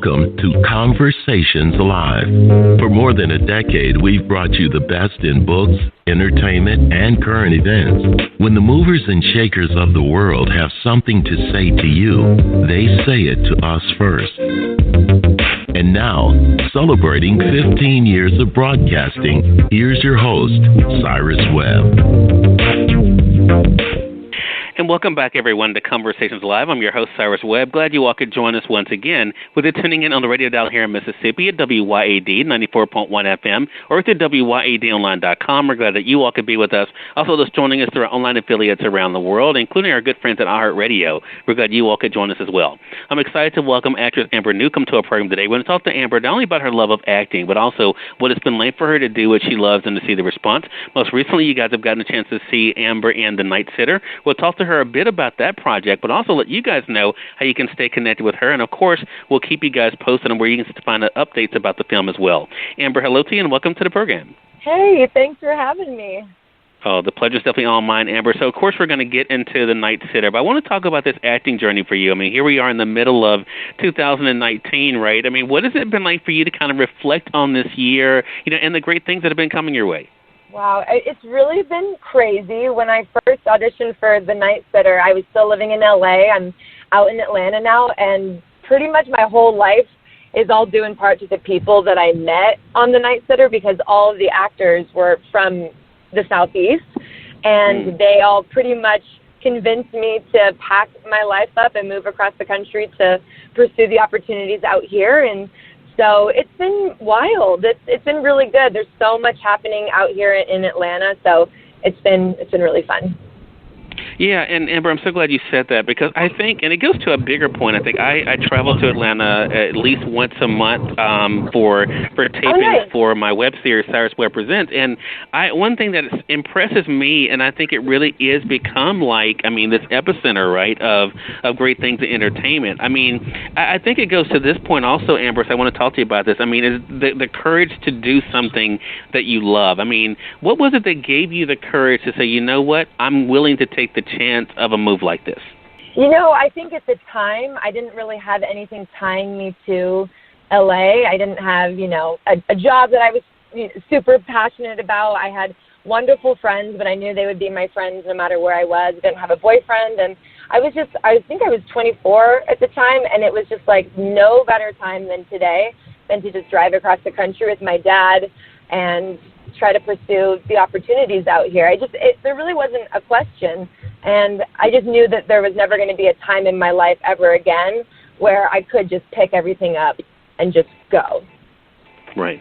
Welcome to Conversations Live. For more than a decade, we've brought you the best in books, entertainment, and current events. When the movers and shakers of the world have something to say to you, they say it to us first. And now, celebrating 15 years of broadcasting, here's your host, Cyrus Webb. And welcome back, everyone, to Conversations Live. I'm your host, Cyrus Webb. Glad you all could join us once again, whether tuning in on the radio dial here in Mississippi at WYAD 94.1 FM or through WYADonline.com. We're glad that you all could be with us. Also, those joining us through our online affiliates around the world, including our good friends at iHeartRadio. We're glad you all could join us as well. I'm excited to welcome actress Amber Neukum to our program today. We're going to talk to Amber not only about her love of acting, but also what it's been like for her to do what she loves and to see the response. Most recently, you guys have gotten a chance to see Amber in The Night Sitter. We'll talk to her a bit about that project, but also let you guys know how you can stay connected with her. And, of course, we'll keep you guys posted on where you can find updates about the film as well. Amber, hello to you and welcome to the program. Hey, thanks for having me. Oh, the pleasure's definitely all mine, Amber. So, of course, we're going to get into The Night Sitter, but I want to talk about this acting journey for you. I mean, here we are in the middle of 2019, right? I mean, what has it been like for you to kind of reflect on this year, and the great things that have been coming your way? Wow, it's really been crazy. When I first auditioned for The Night Sitter, I was still living in LA. I'm out in Atlanta now, and pretty much my whole life is all due in part to the people that I met on The Night Sitter, because all of the actors were from the Southeast, and they all pretty much convinced me to pack my life up and move across the country to pursue the opportunities out here. And so it's been wild. It's been really good. There's so much happening out here in Atlanta, so it's been really fun. Yeah, and Amber, I'm so glad you said that, because I think, and it goes to a bigger point, I think I travel to Atlanta at least once a month for taping for my web series, Cyrus Webb Presents, and one thing that impresses me, and I think it really is become this epicenter, right, of great things in entertainment. I mean, I think it goes to this point also, Amber, so I want to talk to you about this. I mean, is the courage to do something that you love. I mean, what was it that gave you the courage to say, you know what, I'm willing to take the chance of a move like this? I think at the time I didn't really have anything tying me to LA. I didn't have, a job that I was super passionate about. I had wonderful friends, but I knew they would be my friends no matter where I was. I didn't have a boyfriend, and I think I was 24 at the time, and it was just like no better time than today than to just drive across the country with my dad and try to pursue the opportunities out here. There really wasn't a question. And I just knew that there was never going to be a time in my life ever again where I could just pick everything up and just go. Right.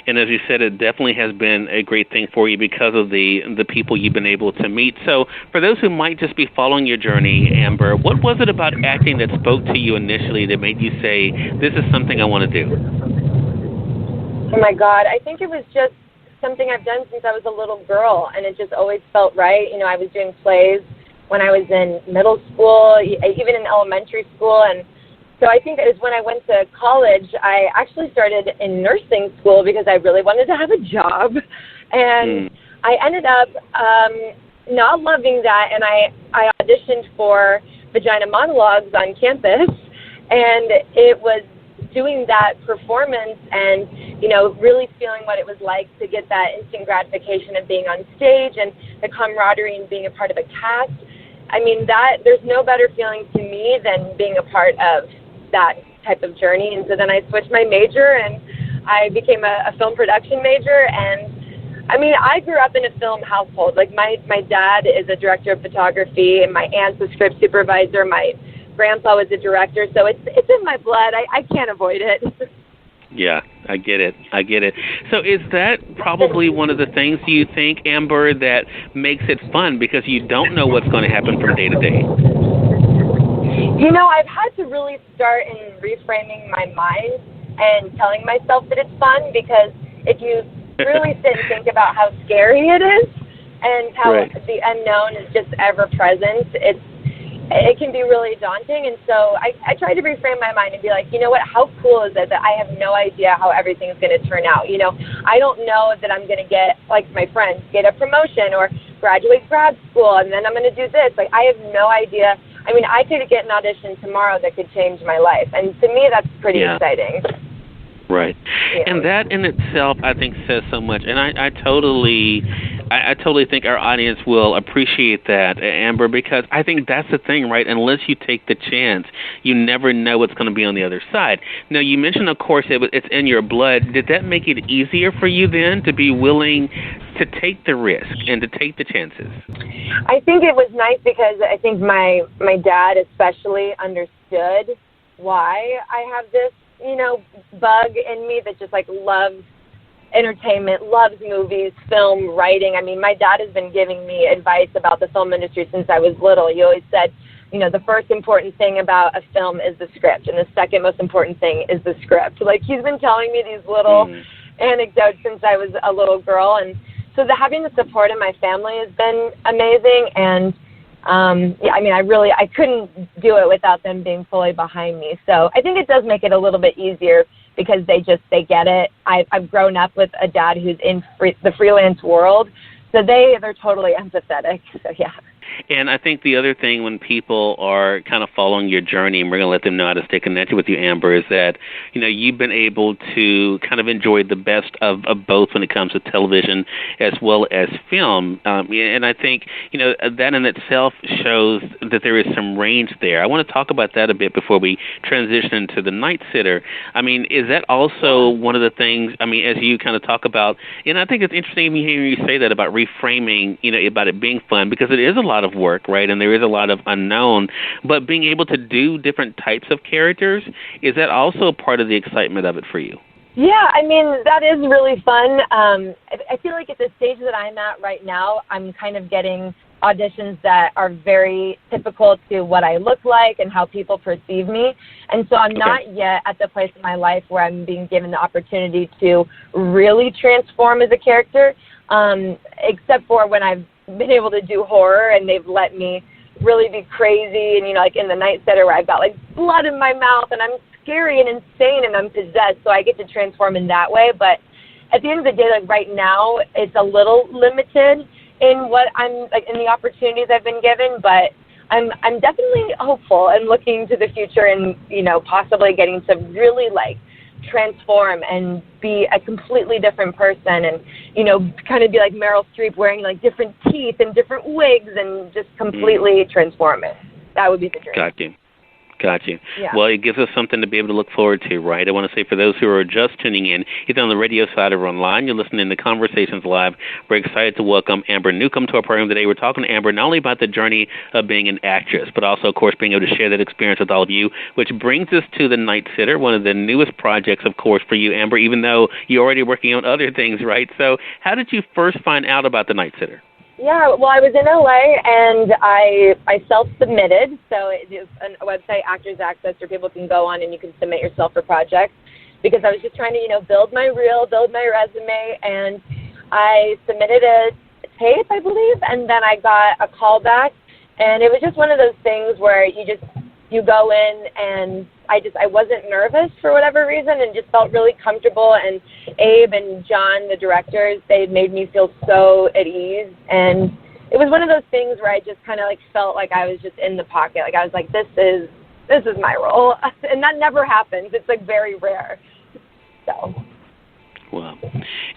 And as you said, it definitely has been a great thing for you because of the people you've been able to meet. So for those who might just be following your journey, Amber, what was it about acting that spoke to you initially that made you say, this is something I want to do? Oh, my God. I think it was just something I've done since I was a little girl, and it just always felt right. I was doing plays when I was in middle school, even in elementary school. And so I think it was when I went to college, I actually started in nursing school because I really wanted to have a job. And I ended up not loving that, and I auditioned for Vagina Monologues on campus, and it was doing that performance and, really feeling what it was like to get that instant gratification of being on stage and the camaraderie and being a part of a cast. I mean, there's no better feeling to me than being a part of that type of journey. And so then I switched my major and I became a film production major. And I mean, I grew up in a film household. Like my dad is a director of photography and my aunt's a script supervisor. My grandpa was a director. So it's in my blood. I can't avoid it. Yeah, I get it. So is that probably one of the things, do you think, Amber, that makes it fun because you don't know what's going to happen from day to day? I've had to really start in reframing my mind and telling myself that it's fun, because if you really sit and think about how scary it is and how the unknown is just ever present, it can be really daunting. And so I try to reframe my mind and be like, you know what, how cool is it that I have no idea how everything's going to turn out? I don't know that I'm going to get, like my friends, get a promotion or graduate grad school and then I'm going to do this. Like, I have no idea I mean, I could get an audition tomorrow that could change my life. And to me, that's pretty exciting. Right. Yeah. And that in itself, I think, says so much. And I totally think our audience will appreciate that, Amber, because I think that's the thing, right? Unless you take the chance, you never know what's going to be on the other side. Now, you mentioned, of course, it's in your blood. Did that make it easier for you then to be willing to take the risk and to take the chances? I think it was nice because I think my dad especially understood why I have this, bug in me that just loves entertainment, loves movies, film, writing. I mean, my dad has been giving me advice about the film industry since I was little. He always said, the first important thing about a film is the script, and the second most important thing is the script. He's been telling me these little anecdotes since I was a little girl, and so having the support of my family has been amazing. And I couldn't do it without them being fully behind me. So I think it does make it a little bit easier because they get it. I've grown up with a dad who's in the freelance world, so they're totally empathetic. So yeah. And I think the other thing when people are kind of following your journey, and we're going to let them know how to stay connected with you, Amber, is that, you've been able to kind of enjoy the best of both when it comes to television as well as film. And I think, that in itself shows that there is some range there. I want to talk about that a bit before we transition to The Night Sitter. I mean, is that also one of the things, as you kind of talk about, and I think it's interesting hearing you say that about reframing, about it being fun, because it is a lot of work, right? And there is a lot of unknown, but being able to do different types of characters, is that also part of the excitement of it for you? Yeah, I mean, that is really fun. I feel like at the stage that I'm at right now, I'm kind of getting auditions that are very typical to what I look like and how people perceive me. And so I'm not yet at the place in my life where I'm being given the opportunity to really transform as a character, except for when I've been able to do horror and they've let me really be crazy. And, in The Night Sitter where I've got blood in my mouth and I'm scary and insane and I'm possessed. So I get to transform in that way. But at the end of the day, right now, it's a little limited in what I'm in the opportunities I've been given, but I'm definitely hopeful and looking to the future and, possibly getting to really transform and be a completely different person and, kind of be like Meryl Streep wearing different teeth and different wigs and just completely transform it. That would be the dream. Got you. Yeah. Well, it gives us something to be able to look forward to, right? I want to say for those who are just tuning in, either on the radio side or online, you're listening to Conversations Live. We're excited to welcome Amber Neukum to our program today. We're talking to Amber not only about the journey of being an actress, but also, of course, being able to share that experience with all of you, which brings us to The Night Sitter, one of the newest projects, of course, for you, Amber, even though you're already working on other things, right? So how did you first find out about The Night Sitter? Yeah, well, I was in LA and I self-submitted. So it's a website, Actors Access, where people can go on and you can submit yourself for projects. Because I was just trying to, build my reel, build my resume, and I submitted a tape, I believe, and then I got a call back. And it was just one of those things where you go in and I wasn't nervous for whatever reason and just felt really comfortable. And Abe and John, the directors, they made me feel so at ease. And it was one of those things where I just kind of felt like I was just in the pocket. I was like, this is my role. And that never happens. It's very rare. So. Wow.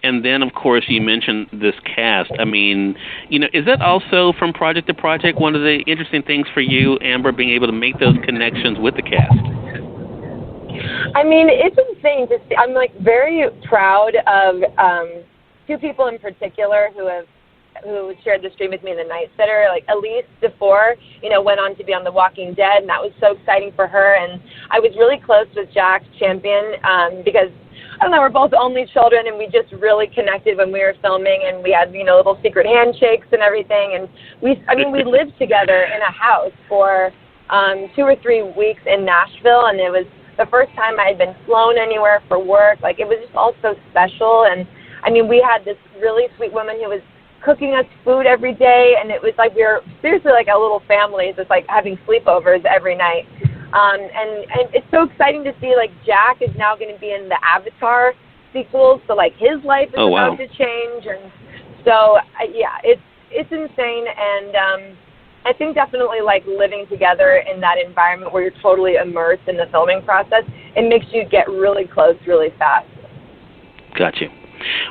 And then, of course, you mentioned this cast. I mean, is that also from project to project one of the interesting things for you, Amber, being able to make those connections with the cast? I mean, it's insane to see. I'm very proud of two people in particular who shared the screen with me in The Night Sitter. Elise before, went on to be on The Walking Dead, and that was so exciting for her. And I was really close with Jack Champion because, I don't know, we're both only children, and we just really connected when we were filming, and we had, little secret handshakes and everything. And we lived together in a house for 2 or 3 weeks in Nashville, and it was the first time I had been flown anywhere for work. It was just all so special. And, we had this really sweet woman who was cooking us food every day, and it was we were seriously a little family, just having sleepovers every night. And it's so exciting to see Jack is now going to be in the Avatar sequels, so his life is about to change, and so yeah, it's insane. And I think definitely like living together in that environment where you're totally immersed in the filming process, it makes you get really close really fast. Got you.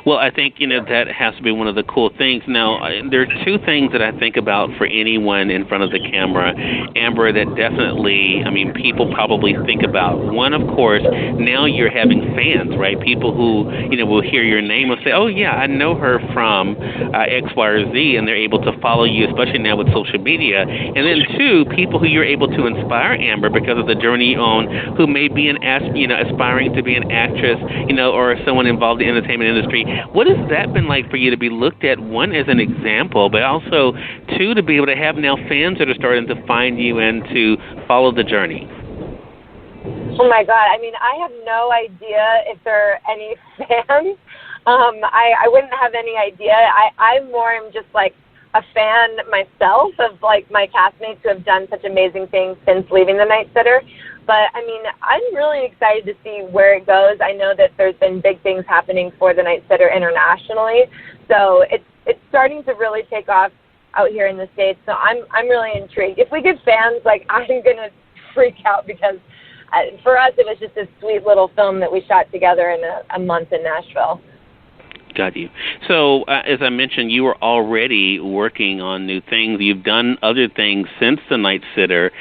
Well, I think, that has to be one of the cool things. Now, there are two things that I think about for anyone in front of the camera, Amber, that definitely, people probably think about. One, of course, now you're having fans, right? People who, will hear your name and say, oh, yeah, I know her from X, Y, or Z, and they're able to follow you, especially now with social media. And then, two, people who you're able to inspire, Amber, because of the journey you're on, who may be aspiring to be an actress, or someone involved in the entertainment industry. What has that been like for you to be looked at, one, as an example, but also, two, to be able to have now fans that are starting to find you and to follow the journey? Oh, my God. I have no idea if there are any fans. I wouldn't have any idea. I more am just like a fan myself of like my castmates who have done such amazing things since leaving The Night Sitter. But, I'm really excited to see where it goes. I know that there's been big things happening for The Night Sitter internationally. So it's starting to really take off out here in the States. So I'm really intrigued. If we get fans, like, I'm going to freak out because for us it was just this sweet little film that we shot together in a month in Nashville. Got you. So, as I mentioned, you were already working on new things. You've done other things since The Night Sitter.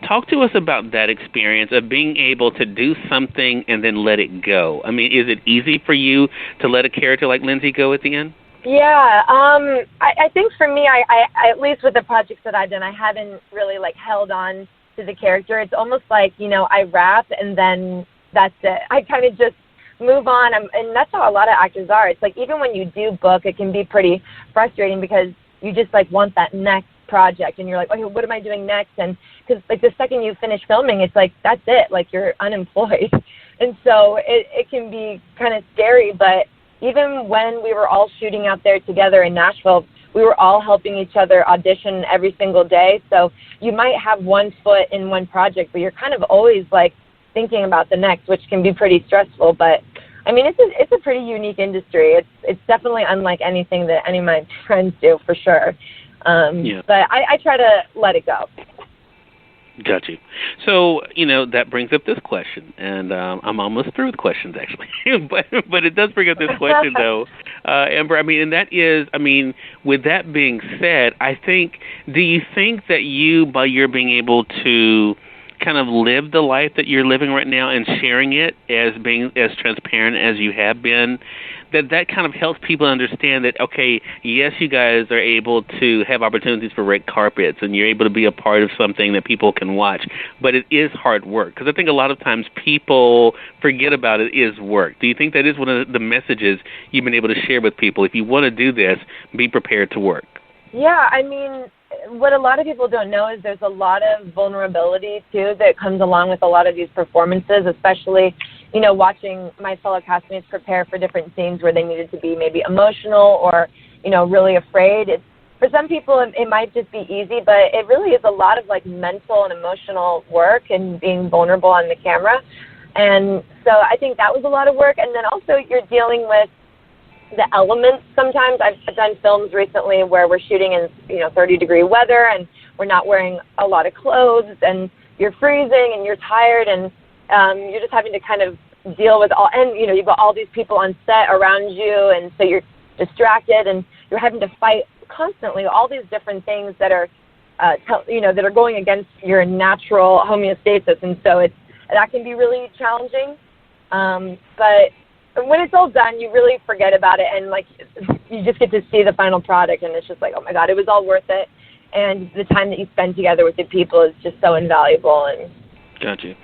Talk to us about that experience of being able to do something and then let it go. Is it easy for you to let a character like Lindsay go at the end? Yeah, I think for me, I at least with the projects that I've done, I haven't really like held on to the character. It's almost like, I wrap and then that's it. I kind of just move on, and that's how a lot of actors are. It's like even when you do book, it can be pretty frustrating because you just like want that next project, and you're like, okay, what am I doing next? And because like the second you finish filming, it's like that's it, like you're unemployed, and so it can be kind of scary. But even when we were all shooting out there together in Nashville, we were all helping each other audition every single day. So you might have one foot in one project, but you're kind of always like thinking about the next, which can be pretty stressful. But it's a pretty unique industry. It's definitely unlike anything that any of my friends do, for sure. But I try to let it go. Got you. So, that brings up this question, and I'm almost through with questions, actually. but it does bring up this question, though, Amber. And that is, with that being said, do you think that by your being able to kind of live the life that you're living right now and sharing it as being as transparent as you have been, that kind of helps people understand that, okay, yes, you guys are able to have opportunities for red carpets and you're able to be a part of something that people can watch, but it is hard work. Because I think a lot of times people forget about it is work. Do you think that is one of the messages you've been able to share with people? If you want to do this, be prepared to work. Yeah, what a lot of people don't know is there's a lot of vulnerability, too, that comes along with a lot of these performances, especially, watching my fellow castmates prepare for different scenes where they needed to be maybe emotional or, really afraid. For some people, it might just be easy, but it really is a lot of, like, mental and emotional work and being vulnerable on the camera. And so I think that was a lot of work. And then also you're dealing with the elements sometimes. I've done films recently where we're shooting in 30-degree weather and we're not wearing a lot of clothes and you're freezing and you're tired and you're just having to kind of deal with you've got all these people on set around you, and so you're distracted and you're having to fight constantly all these different things that are that are going against your natural homeostasis, and so that can be really challenging. But when it's all done, you really forget about it, and like you just get to see the final product, and it's just like, oh my God, it was all worth it. And the time that you spend together with the people is just so invaluable. And got you.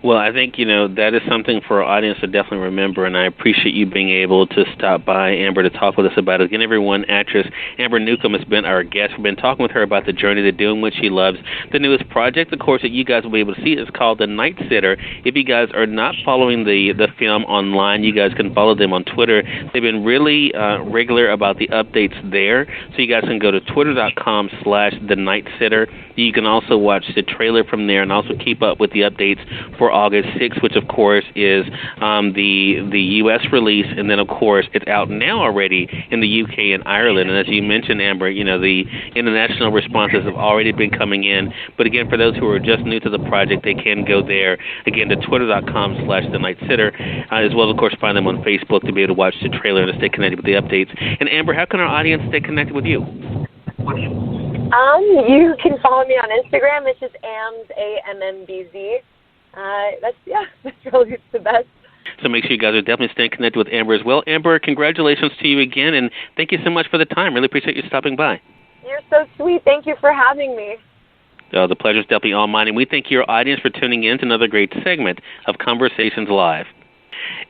Well, I think, that is something for our audience to definitely remember, and I appreciate you being able to stop by, Amber, to talk with us about it. Again, everyone, actress Amber Neukum has been our guest. We've been talking with her about the journey to doing what she loves. The newest project, of course, that you guys will be able to see is called The Night Sitter. If you guys are not following the film online, you guys can follow them on Twitter. They've been really regular about the updates there, so you guys can go to twitter.com/The Night Sitter. You can also watch the trailer from there and also keep up with the updates for August 6th, which, of course, is the U.S. release. And then, of course, it's out now already in the U.K. and Ireland. And as you mentioned, Amber, the international responses have already been coming in. But, again, for those who are just new to the project, they can go there, again, to twitter.com/TheNightSitter, as well as, of course, find them on Facebook to be able to watch the trailer and to stay connected with the updates. And, Amber, how can our audience stay connected with you? You can follow me on Instagram. It's just AMBZ, AMMBZ. That's really the best. So make sure you guys are definitely staying connected with Amber as well. Amber, congratulations to you again, and thank you so much for the time. Really appreciate you stopping by. You're so sweet. Thank you for having me. The pleasure is definitely all mine, and we thank your audience for tuning in to another great segment of Conversations Live.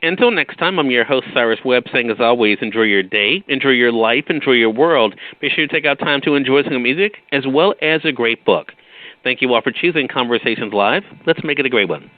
Until next time, I'm your host, Cyrus Webb, saying, as always, enjoy your day, enjoy your life, enjoy your world. Be sure to take out time to enjoy some music as well as a great book. Thank you all for choosing Conversations Live. Let's make it a great one.